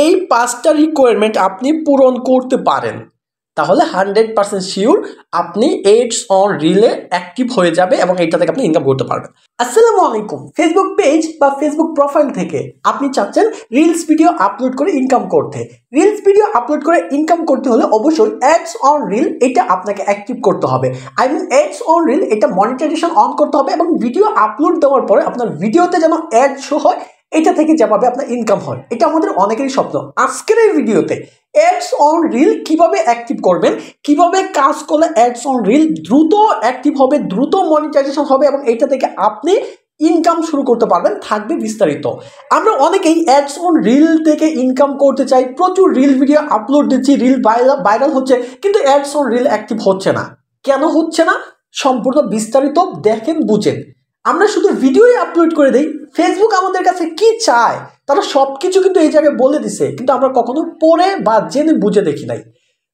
এই 5টা রিকোয়ারমেন্ট আপনি পূরণ করতে পারেন তাহলে 100% শিওর আপনি এডস অন রিলে অ্যাক্টিভ হয়ে যাবে এবং এটা থেকে আপনি ইনকাম করতে পারবেন। আসসালামু আলাইকুম। ফেসবুক পেজ বা ফেসবুক প্রোফাইল থেকে আপনি চাচ্ছেন রিলস ভিডিও আপলোড করে ইনকাম করতে। রিলস ভিডিও আপলোড করে ইনকাম করতে হলে অবশ্যই অ্যাডস অন রিল এটা আপনাকে অ্যাক্টিভ করতে হবে। I mean ads on reel এটা মনিটাইজেশন অন করতে হবে এবং ভিডিও আপলোড দেওয়ার পরে আপনার ভিডিওতে যেন অ্যাড শো হয়, এটা থেকে যেভাবে আপনার ইনকাম হয়, এটা আমাদের অনেকেরই স্বপ্ন। আজকের এই ভিডিওতে অ্যাডস অন রিল কিভাবে অ্যাক্টিভ করবেন, কিভাবে কাজ করলে অ্যাডস অন রিল দ্রুত অ্যাক্টিভ হবে, দ্রুত মনিটাইজেশন হবে এবং এটা থেকে আপনি ইনকাম শুরু করতে পারবেন থাকবে বিস্তারিত। আমরা অনেকেই অ্যাডস অন রিল থেকে ইনকাম করতে চাই, প্রচুর রিল ভিডিও আপলোড দিচ্ছি, রিল ভাইরাল হচ্ছে, কিন্তু অ্যাডস অন রিল অ্যাক্টিভ হচ্ছে না। কেন হচ্ছে না সম্পূর্ণ বিস্তারিত দেখেন, বুঝেন। আমরা শুধু ভিডিওই আপলোড করে দেই, ফেসবুক আমাদের কাছে কি চায় তারা সব কিছু কিন্তু এই জায়গায় বলে দিছে, কিন্তু আমরা কখনো পড়ে বা জেনে বুঝে দেখি নাই।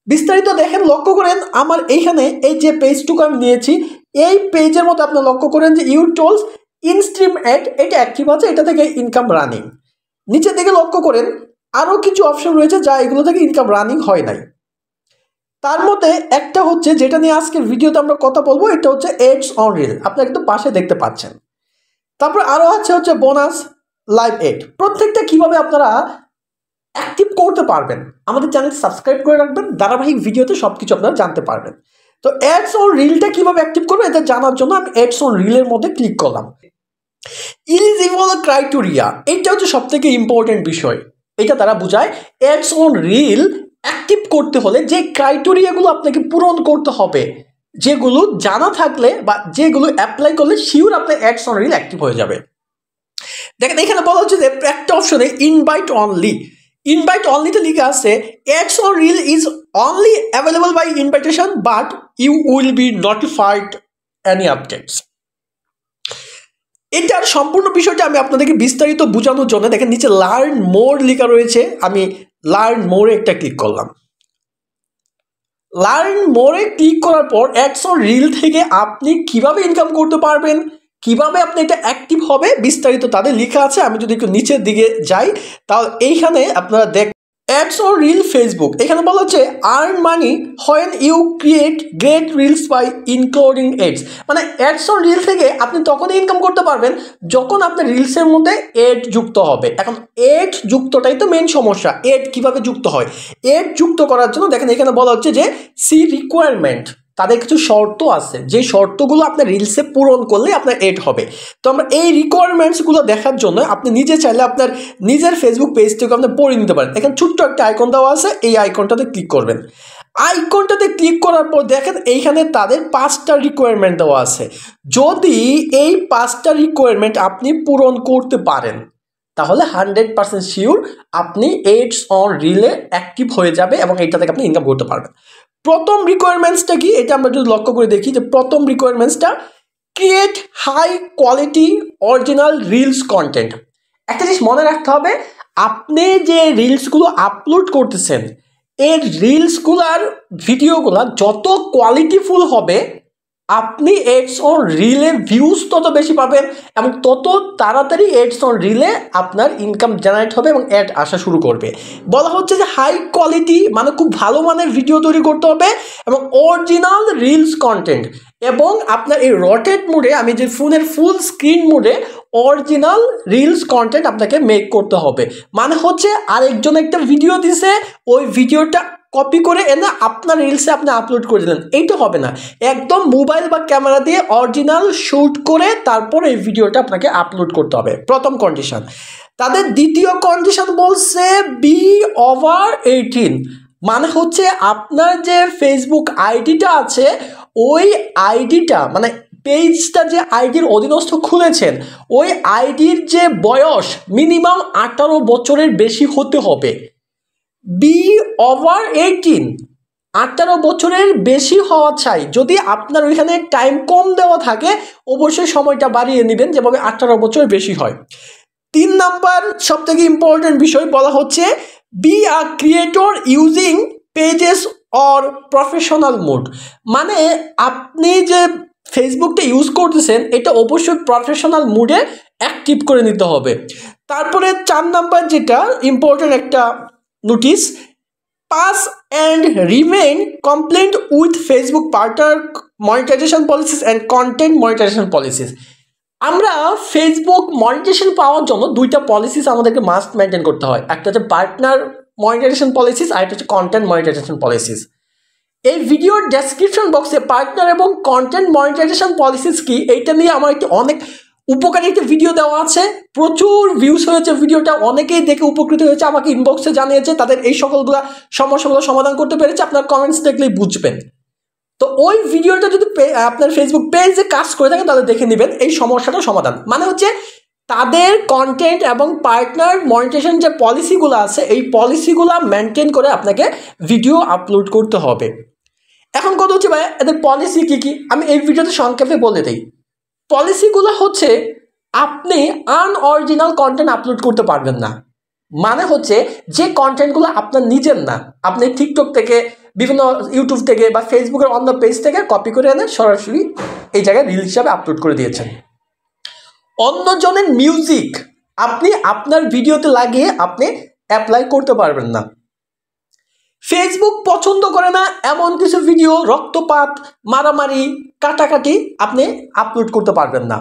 বিস্তারিত দেখেন, লক্ষ্য করেন আমার এইখানে এই যে পেজটুকু আমি নিয়েছি, এই পেজের মধ্যে আপনি লক্ষ্য করেন যে ইউটোলস ইনস্ট্রিম অ্যাড এটা অ্যাক্টিভ আছে, এটা থেকে ইনকাম রানিং। নিচের দিকে লক্ষ্য করেন আরও কিছু অপশন রয়েছে যা এগুলো থেকে ইনকাম রানিং হয় নাই। তার মধ্যে একটা হচ্ছে যেটা নিয়ে আজকের ভিডিওতে আমরা কথা বলবো, এটা হচ্ছে অ্যাডস অন রিল, আপনারা কিন্তু পাশে দেখতে পাচ্ছেন। তারপর আরও আছে হচ্ছে বোনাস লাইভ এড। প্রত্যেকটা কিভাবে আপনারা অ্যাক্টিভ করতে পারবেন আমাদের চ্যানেল সাবস্ক্রাইব করে রাখবেন, ধারাবাহিক ভিডিওতে সব কিছু আপনারা জানতে পারবেন। তো অ্যাডস অন রিলটা কিভাবে অ্যাক্টিভ করবেন এটা জানার জন্য আমি অ্যাডস অন রিলের মধ্যে ক্লিক করলাম। এলিজিবল ক্রাইটেরিয়া এটা হচ্ছে সব থেকে ইম্পর্টেন্ট বিষয়, এটা তারা বোঝায় অ্যাডস অন রিল অ্যাক্টিভ করতে হলে যে ক্রাইটেরিয়াগুলো আপনাকে পূরণ করতে হবে, যেগুলো জানা থাকলে বা যেগুলো অ্যাপ্লাই করলে শিওর আপনার অ্যাডস অন রিল অ্যাক্টিভ হয়ে যাবে। দেখেন এখানে বলা হচ্ছে যে একটা অপশনে ইনভাইট অনলি, ইনভাইট অনলিতে লিখা আছে ads on reel is only available by invitation but you will be notified any updates. এটার সম্পূর্ণ বিষয়টা আমি আপনাদেরকে বিস্তারিত বোঝানোর জন্য দেখেন নিচে লার্ন মোর লেখা রয়েছে, আমি লার্ন মোরে একটা ক্লিক করলাম। লার্ন মোরে ক্লিক করার পর অ্যাডস অন রিল থেকে আপনি কিভাবে ইনকাম করতে পারবেন, কিভাবে আপনি এটা অ্যাক্টিভ হবে বিস্তারিত তাদের লেখা আছে। আমি যদি একটু নিচের দিকে যাই তাহলে এইখানে আপনারা দেখ অ্যাডস অন রিল ফেসবুক, এখানে বলা হচ্ছে earn money when you create great reels by including ads. মানে অ্যাডস অন রিল থেকে আপনি তখনই ইনকাম করতে পারবেন যখন আপনার রিলসের মধ্যে এড যুক্ত হবে। এখন এড যুক্তটাই তো মেন সমস্যা, এড কিভাবে যুক্ত হয়। এড যুক্ত করার জন্য দেখেন এখানে বলা হচ্ছে যে সি রিকোয়ারমেন্ট, তাদের কিছু শর্ত আছে, যে শর্তগুলো আপনার রিলসে পূরণ করলে আপনার এড হবে। তো আমরা এই রিকোয়ারমেন্টসগুলো দেখার জন্য আপনি নিজে চাইলে আপনার নিজের ফেসবুক পেজ থেকে আপনি পড়ে নিতে পারেন। এখানে ছোট্ট একটা আইকন দেওয়া আছে, এই আইকনটাতে ক্লিক করবেন। আইকনটাতে ক্লিক করার পর দেখেন এইখানে তাদের 5টা রিকোয়ারমেন্ট দেওয়া আছে। যদি এই 5টা রিকোয়ারমেন্ট আপনি পূরণ করতে পারেন তাহলে 100% শিওর আপনি এডস অন রিলে অ্যাক্টিভ হয়ে যাবে এবং এইটা থেকে আপনি ইনকাম করতে পারবেন। প্রথম রিকোয়ারমেন্টসটা কি এটা আমরা যদি লক্ষ্য করে দেখি, যে প্রথম রিকোয়ারমেন্টসটা create high quality original reels content. একটা জিনিস মনে রাখতে হবে, আপনি যে রিলসগুলো আপলোড করতেছেন এই রিলসগুলার ভিডিওগুলো যত কোয়ালিটিফুল হবে আপনি এডস অন রিলে ভিউজ তত বেশি পাবেন এবং তত তাড়াতাড়ি এডস অন রিলে আপনার ইনকাম জেনারেট হবে এবং অ্যাড আসা শুরু করবে। বলা হচ্ছে যে হাই কোয়ালিটি মানে খুব ভালো মানের ভিডিও তৈরি করতে হবে এবং অরিজিনাল রিলস কন্টেন্ট, এবং আপনার এই রোটেট মোডে, আমি যে ফোনের ফুল স্ক্রিন মোডে অরিজিনাল রিলস কন্টেন্ট আপনাকে মেক করতে হবে। মানে হচ্ছে আরেকজন একটা ভিডিও দিছে, ওই ভিডিওটা কপি করে এনে আপনার রিলসে আপনি আপলোড করে দিলেন, এইটা হবে না। একদম মোবাইল বা ক্যামেরা দিয়ে অরিজিনাল শ্যুট করে তারপর এই ভিডিওটা আপনাকে আপলোড করতে হবে, প্রথম কন্ডিশন। তাদের দ্বিতীয় কন্ডিশন বলছে বি ওভার 18, মানে হচ্ছে আপনার যে ফেসবুক আইডিটা আছে ওই আইডিটা মানে পেজটা যে আইডির অধীনস্থ খুলেছেন ওই আইডির যে বয়স মিনিমাম 18 বছরের বেশি হতে হবে। বি ওভার 18, 18 বছরের বেশি হওয়া চাই। যদি আপনার ওইখানে টাইম কম দেওয়া থাকে অবশ্যই সময়টা বাড়িয়ে নেবেন যেভাবে 18 বছর বেশি হয়। 3 নাম্বার সব থেকে ইম্পর্টেন্ট বিষয় বলা হচ্ছে be a creator using pages or professional mode, মানে আপনি যে ফেসবুকটা ইউজ করতেছেন এটা অবশ্যই প্রফেশনাল মোডে অ্যাক্টিভ করে নিতে হবে। তারপরে 4 নাম্বার যেটা ইম্পর্টেন্ট একটা notice, pass and remain compliant with Facebook partner monetisation policies and content monetisation policies. আমরা ফেসবুক মনিটাইজেশন পাওয়ার জন্য দুইটা পলিসিস আমাদেরকে মাস্ট মেনটেন করতে হয়, একটা হচ্ছে পার্টনার মনিটাইজেশন পলিসিস আর একটা হচ্ছে কন্টেন্ট মনিটাইজেশন পলিসিস। এই ভিডিওর ডেসক্রিপশন বক্সে পার্টনার এবং কন্টেন্ট মনিটাইজেশন পলিসিস কি এইটা নিয়ে আমার একটি অনেক উপকারী একটা ভিডিও দেওয়া আছে, প্রচুর ভিউজ হয়েছে ভিডিওটা, অনেকেই দেখে উপকৃত হয়েছে, আমাকে ইনবক্সে জানিয়েছে তাদের এই সকলগুলো সমস্যাগুলো সমাধান করতে পেরেছে, আপনার কমেন্টস দেখলেই বুঝবেন। তো ওই ভিডিওটা যদি আপনার ফেসবুক পেজে কাজ করে থাকেন তাহলে দেখে নেবেন এই সমস্যাটা সমাধান। মানে হচ্ছে তাদের কন্টেন্ট এবং পার্টনার মনিটাইজেশন যে পলিসিগুলো আছে এই পলিসিগুলো মেনটেন করে আপনাকে ভিডিও আপলোড করতে হবে। এখন কথা হচ্ছে ভাই এদের পলিসি কী কী, আমি এই ভিডিওতে সংক্ষেপে বলে দিই। পলিসিগুলো হচ্ছে আপনি আনঅরিজিনাল কন্টেন্ট আপলোড করতে পারবেন না। মানে হচ্ছে যে কন্টেন্টগুলো আপনার নিজের না, আপনি টিকটক থেকে, বিভিন্ন ইউটিউব থেকে বা ফেসবুকের অন্য পেজ থেকে কপি করে এনে সরাসরি এই জায়গায় রিল হিসাবে আপলোড করে দিয়েছেন। অন্যজনের মিউজিক আপনি আপনার ভিডিওতে লাগিয়ে আপনি অ্যাপ্লাই করতে পারবেন না। ফেসবুক পছন্দ করে না এমন কিছু ভিডিও, রক্তপাত, মারামারি, কাটাকাটি আপনি আপলোড করতে পারবেন না।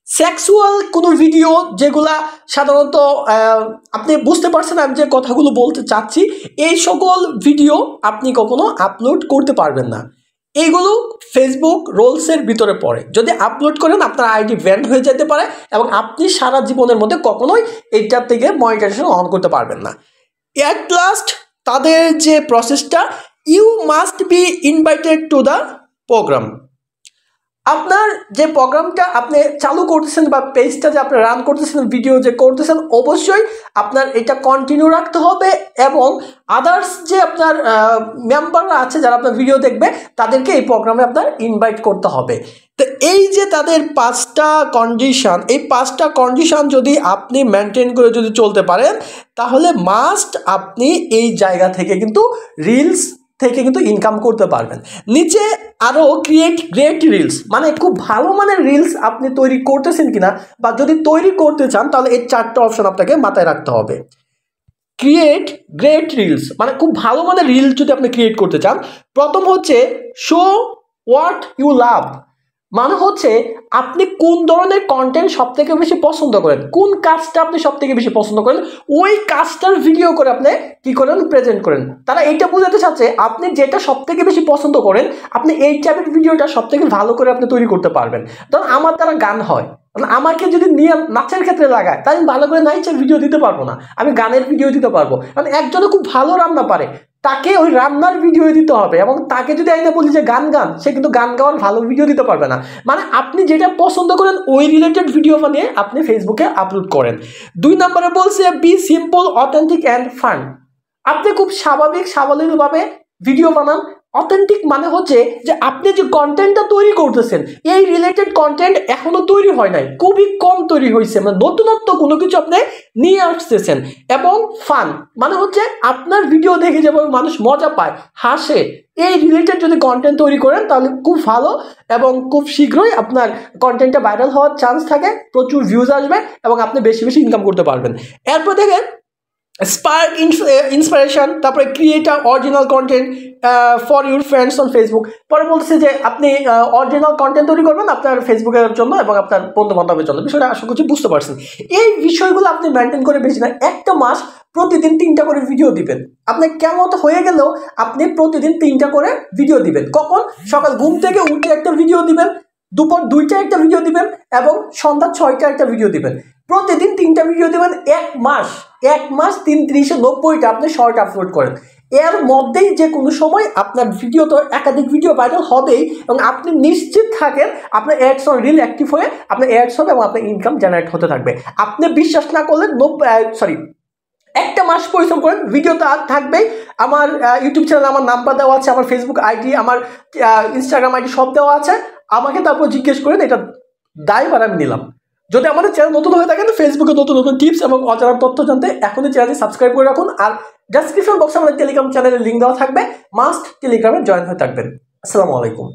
সেক্সুয়াল কোনো ভিডিও যেগুলা সাধারণত আপনি বুঝতে পারছেন আমি যে কথাগুলো বলতে চাচ্ছি, এই সকল ভিডিও আপনি কখনো আপলোড করতে পারবেন না। এইগুলো ফেসবুক রুলসের ভিতরে পড়ে, যদি আপলোড করেন আপনার আইডি ব্যান্ড হয়ে যেতে পারে এবং আপনি সারা জীবনের মধ্যে কখনোই এইটার থেকে মনিটাইজেশন অন করতে পারবেন না। এট লাস্ট তাদের যে প্রসেসটা, you must be invited to the programme. আপনার যে প্রোগ্রামটা আপনি চালু করতেছেন বা পেজটা যে আপনি রান করতেছেন, ভিডিও যে করতেছেন, অবশ্যই আপনার এটা কন্টিনিউ রাখতে হবে এবং আদার্স যে আপনার মেম্বাররা আছে যারা আপনার ভিডিও দেখবে তাদেরকে এই প্রোগ্রামে আপনার ইনভাইট করতে হবে। তো এই যে তাদের 5টা কন্ডিশন, এই 5টা কন্ডিশন যদি আপনি মেনটেন করে যদি চলতে পারেন তাহলে মাস্ট আপনি এই জায়গা থেকে কিন্তু রিলস থেকে কিন্তু ইনকাম করতে পারবেন। নিচে আরও ক্রিয়েট গ্রেট রিলস, মানে খুব ভালো মানের রিলস আপনি তৈরি করতেছেন কিনা বা যদি তৈরি করতে চান তাহলে এই 4টা অপশন আপনাকে মাথায় রাখতে হবে। ক্রিয়েট গ্রেট রিলস মানে খুব ভালো মানের রিলস যদি আপনি ক্রিয়েট করতে চান, প্রথম হচ্ছে শো হোয়াট ইউ লাভ, মানে হচ্ছে আপনি কোন ধরনের কন্টেন্ট সব থেকে বেশি পছন্দ করেন, কোন কাজটা আপনি সব থেকে বেশি পছন্দ করেন, ওই কাজটার ভিডিও করে আপনি কি করেন, প্রেজেন্ট করেন। তারা এইটা বোঝাতে চাচ্ছে আপনি যেটা সব থেকে বেশি পছন্দ করেন আপনি এই টাইপের ভিডিওটা সব থেকে ভালো করে আপনি তৈরি করতে পারবেন। ধরুন আমার দ্বারা গান হয়, আমাকে যদি নিয়ে নাচের ক্ষেত্রে লাগায় তাই আমি ভালো করে নাচের ভিডিও দিতে পারবো না, আমি গানের ভিডিও দিতে পারবো। কারণ একজনে খুব ভালো রান্না পারে, তাকে ওই রান্নার ভিডিও দিতে হবে এবং তাকে যদি আমি বলি যে গান গান, সে কিন্তু গান গাওয়ার ভালো ভিডিও দিতে পারবে না। মানে আপনি যেটা পছন্দ করেন ওই রিলেটেড ভিডিও বানিয়ে আপনি ফেসবুকে আপলোড করেন। 2 নম্বরে বলছে be simple authentic and fun, আপনি খুব স্বাভাবিক সাবলীলভাবে ভিডিও বানান। অথেন্টিক মানে হচ্ছে যে আপনি যে কন্টেন্টটা তৈরি করতেছেন এই রিলেটেড কন্টেন্ট এখনো তৈরি হয় নাই, খুবই কম তৈরি হয়েছে, মানে নতুনত্ব কোনো কিছু আপনি নিয়ে আসতেছেন। এবং ফান মানে হচ্ছে আপনার ভিডিও দেখে যেমন মানুষ মজা পায়, হাসে, এই রিলেটেড যদি কন্টেন্ট তৈরি করেন তাহলে খুব ভালো এবং খুব শীঘ্রই আপনার কন্টেন্টটা ভাইরাল হওয়ার চান্স থাকে, প্রচুর ভিউজ আসবে এবং আপনি বেশি বেশি ইনকাম করতে পারবেন। এরপর দেখেন স্পার্ক ইন্সপিরেশন, তারপরে create original content for your friends on Facebook. পরে বলতেছে যে আপনি অরিজিনাল কন্টেন্ট তৈরি করবেন আপনার ফেসবুকের জন্য এবং আপনার বন্ধু বান্ধবের জন্য। বিষয়টা আশা করছি বুঝতে পারছেন। এই বিষয়গুলো আপনি মেনটেন করে বেশি না, একটা মাস প্রতিদিন 3টা করে ভিডিও দিবেন। আপনার কেমন হয়ে গেলেও আপনি প্রতিদিন 3টা করে ভিডিও দিবেন। কখন? সকাল ঘুম থেকে উঠে একটা ভিডিও দিবেন, দুপুর 2টা একটা ভিডিও দিবেন এবং সন্ধ্যা 6টা একটা ভিডিও দিবেন। প্রতিদিন 3টা ভিডিও দিবেন। এক মাস 390টা আপনি শর্ট আপলোড করেন। এর মধ্যেই যে কোনো সময় আপনার ভিডিও তো একাধিক ভিডিও ভাইরাল হবেই এবং আপনি নিশ্চিত থাকেন আপনার অ্যাডস অন রিল অ্যাক্টিভ হয়ে আপনার অ্যাডস হবে এবং আপনার ইনকাম জেনারেট হতে থাকবে। আপনি বিশ্বাস না করলে একটা মাস পরিশ্রম করেন, ভিডিও তো আর থাকবেই। আমার ইউটিউব চ্যানেলে আমার নাম্বার দেওয়া আছে, আমার ফেসবুক আইডি, আমার ইনস্টাগ্রাম আইডি সব দেওয়া আছে। আমাকে তারপর জিজ্ঞেস করেন, এটা দায়ভার আমি নিলাম। যদি আমাদের চ্যানেল নতুন হয়ে থাকেন ফেসবুকে নতুন নতুন টিপস এবং অজানা তথ্য জানতে এখনই চ্যানেলটি সাবস্ক্রাইব করে রাখুন। আর ডেসক্রিপশন বক্সে আমাদের টেলিগ্রাম চ্যানেলের লিঙ্ক দেওয়া থাকবে, মাস্ট টেলিগ্রামে জয়েন হয়ে থাকবেন। আসসালামু আলাইকুম।